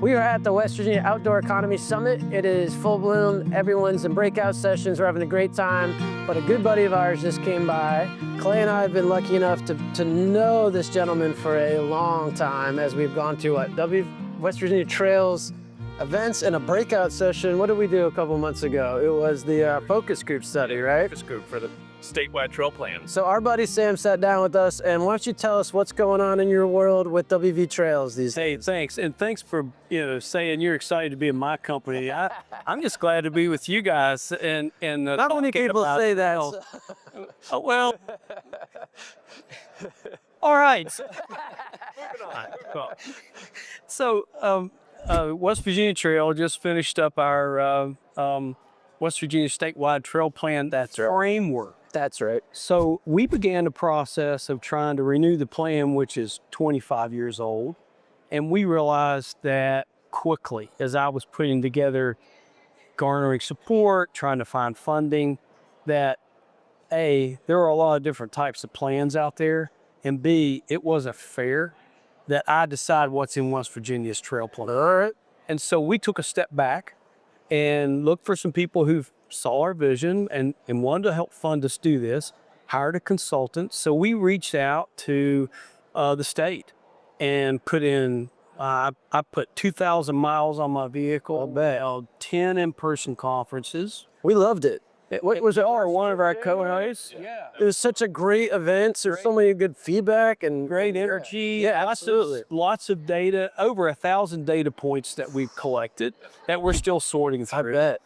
We are at the West Virginia Outdoor Economy Summit. It is full bloom. Everyone's in breakout sessions. We're having a great time. But a good buddy of ours just came by. Clay and I have been lucky enough to know this gentleman for a long time as we've gone to West Virginia Trails events and a breakout session. What did we do a couple months ago? It was the focus group study, right? Focus group for the statewide trail plan. So our buddy Sam sat down with us, and why don't you tell us what's going on in your world with WV Trails these days? Hey, thanks, and thanks for saying you're excited to be in my company. I'm just glad to be with you guys, and Not many people say that. Oh, well, all right. So, West Virginia Trail just finished up our West Virginia statewide trail plan. That's right. Framework. That's right. So we began the process of trying to renew the plan, which is 25 years old. And we realized that quickly as I was putting together, garnering support, trying to find funding, that A, there are a lot of different types of plans out there. And B, it wasn't fair that I decide what's in West Virginia's trail plan. All right. And so we took a step back and looked for some people who saw our vision and wanted to help fund us do this, hired a consultant. So we reached out to the state and put in, I put 2,000 miles on my vehicle. I'll bet. 10 in-person conferences. We loved it. What was it? Or one of our co-hosts? Yeah. It was such a great event. There's so many good feedback and Great energy. Yeah, absolutely. Lots of data, over 1,000 data points that we've collected that we're still sorting I through. bet.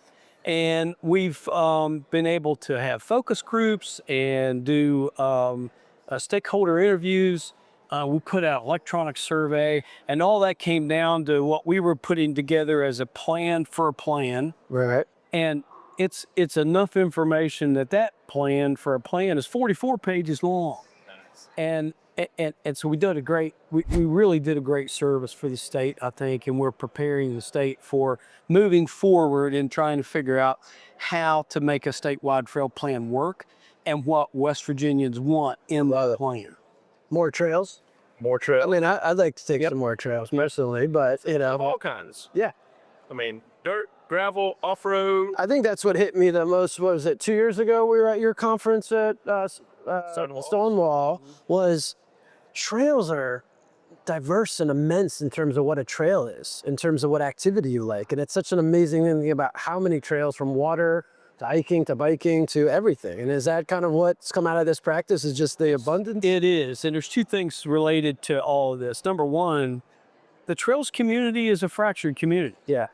And we've been able to have focus groups and do stakeholder interviews. We put out electronic survey, and all that came down to what we were putting together as a plan for a plan. Right. And it's enough information that plan for a plan is 44 pages long. And so we really did a great service for the state, I think, and we're preparing the state for moving forward and trying to figure out how to make a statewide trail plan work and what West Virginians want in the plan. More trails. More I trail. mean, I'd like to take some more trails personally, but All kinds. yeah. I mean, dirt, gravel, off-road. I think that's what hit me the most. What was it, 2 years ago we were at your conference at Stonewall, was trails are diverse and immense in terms of what a trail is, in terms of what activity you like. And it's such an amazing thing about how many trails, from water to hiking to biking to everything. And is that kind of what's come out of this practice, is just the abundance? It is, and there's two things related to all of this. Number one, the trails community is a fractured community. Yeah.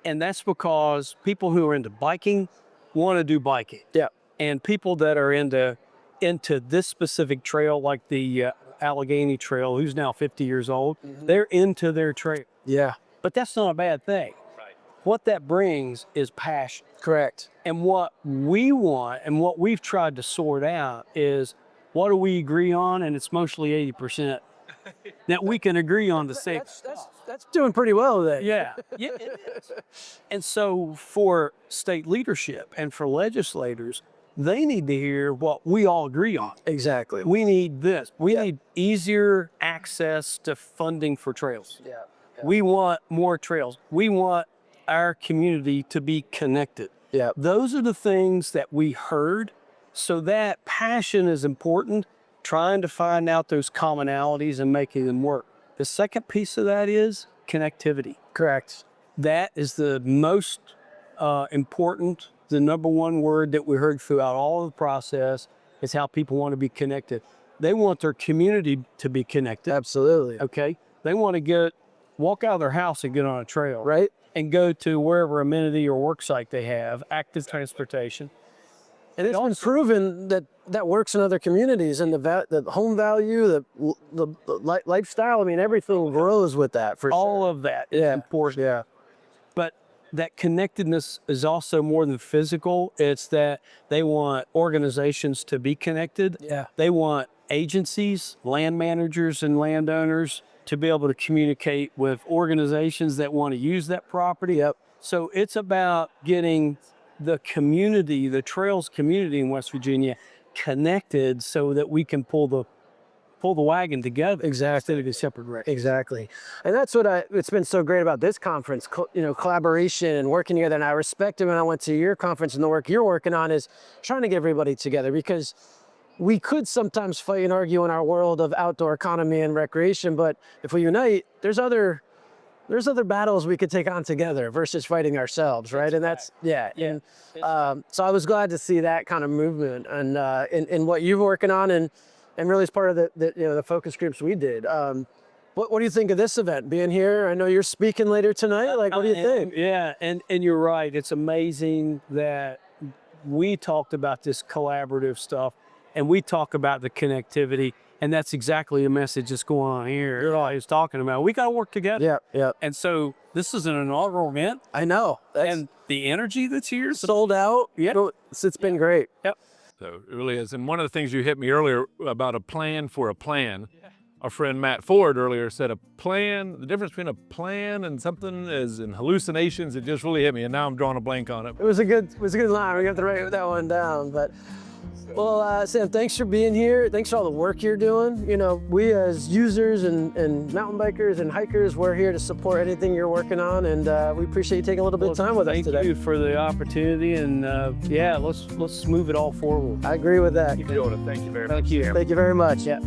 And that's because people who are into biking want to do biking. Yeah. And people that are into this specific trail, like the Allegheny Trail, who's now 50 years old, they're into their trail. Yeah. But that's not a bad thing. Right. What that brings is passion. Correct. And what we want and what we've tried to sort out is, what do we agree on? And it's mostly 80% that we can agree on the same stuff. That's doing pretty well then. Yeah, it is. And so for state leadership and for legislators, they need to hear what we all agree on. Exactly. We need this. We need easier access to funding for trails. Yeah. We want more trails. We want our community to be connected. Yeah. Those are the things that we heard. So that passion is important, trying to find out those commonalities and making them work. The second piece of that is connectivity. Correct. That is the most important, the number one word that we heard throughout all of the process is how people want to be connected. They want their community to be connected. Absolutely. Okay? They want to walk out of their house and get on a trail. Right. And go to wherever amenity or work site they have, active transportation. And it's been proven that works in other communities, and the home value, the lifestyle. I mean, everything grows with that for all sure. of that is important. Yeah. But that connectedness is also more than physical. It's that they want organizations to be connected. Yeah. They want agencies, land managers and landowners to be able to communicate with organizations that want to use that property. Yep. So it's about getting the community, the trails community in West Virginia, connected so that we can pull pull the wagon together. Exactly. Instead of a separate race. Exactly. And that's what it's been so great about this conference, collaboration and working together. And I respect it when I went to your conference, and the work you're working on is trying to get everybody together, because we could sometimes fight and argue in our world of outdoor economy and recreation, but if we unite, there's other battles we could take on together versus fighting ourselves, right? And that's, and so I was glad to see that kind of movement and in what you're working on, and really as part of the focus groups we did. What do you think of this event, being here? I know you're speaking later tonight. Like, what do you think? Yeah, and you're right. It's amazing that we talked about this collaborative stuff, and we talk about the connectivity, and that's exactly the message that's going on here. You're always talking about, we got to work together. Yeah. And so this is an inaugural event. I know. And the energy that's here. Sold out. Yeah. It's been great. Yep. So it really is. And one of the things you hit me earlier about a plan for a plan, our friend Matt Ford earlier said the difference between a plan and something is in hallucinations. It just really hit me, and now I'm drawing a blank on it. It was a good line. We got to write that one down. But well, Sam, thanks for being here. Thanks for all the work you're doing. We as users and mountain bikers and hikers, we're here to support anything you're working on, and we appreciate you taking a little bit of time with us today. Thank you for the opportunity, and let's move it all forward. I agree with that. Keep doing it. Thank you very much. Thank you. Thank you very much. Yeah.